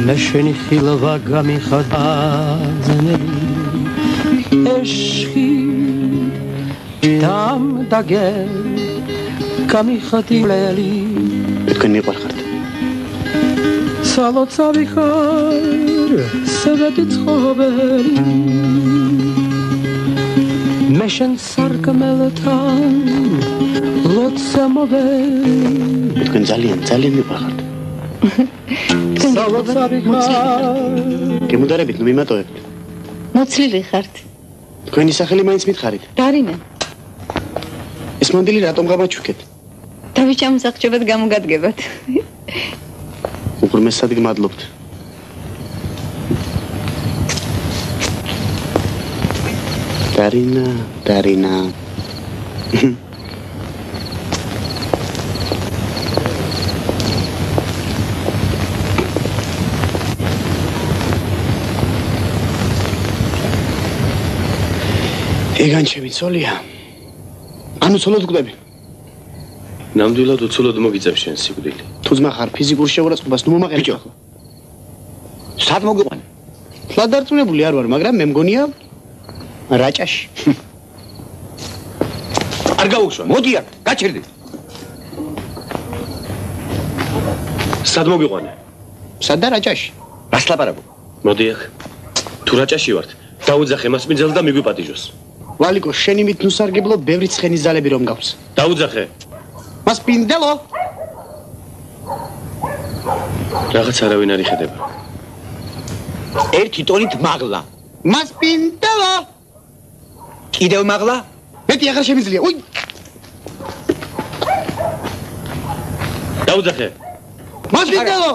მე შენი ხილვა გამიხადაზნები ეშხი დამდაგე გამიხადილელი თქვენ მიყვარხართ სალოცავი ხარ სევედი ცხოველი მე შენ სარკმელთან ლოცვა მოველი თქვენ ძალიან მიყვარხართ სალოცავი ხარ გემუდარებით ნუ მიმატოებთ მოცლილი ხართ თქვენი სახელი მაინც მითხარით დარინა ეს მანდილი რატომ გამაჩუქეთ თავის ჩამოსახჭებად გამოგადგებათ უღრმესად გმადლობთ დარინა ეგან ჩემი ცოლია ანუ ცოლად გვდები ნამდვილად უცოლოდ მოგიწევს შენ სიკვდილი თუ ძმა ხარ ფიზიკურ შეურაცხყოფას ნუ მომაყენე ახლა სად მოგიყვანე თლად დარწმუნებული არ ვარ მაგრამ მე მგონია რაჭაში არ გაუხსვა მოდი აქ გაჩერდი სად მოგიყვანე სად და რაჭაში რას ლაპარაკობ მოდი აქ თუ რაჭაში ვართ დაუძახე მას მიძელ და მიგვიპატიჟოს ვალიკო შენი მით ნუ სარგებლო ბევრი ცხენის ძალები რომ გავს დაუძახე მას პინდელო რაღაც არავინ არ იხედება ერთი ტონით მაღლა მას პინდელო კიდევ მაღლა მეტი აღარ შემიძლია უი დაუძახე მას პინდელო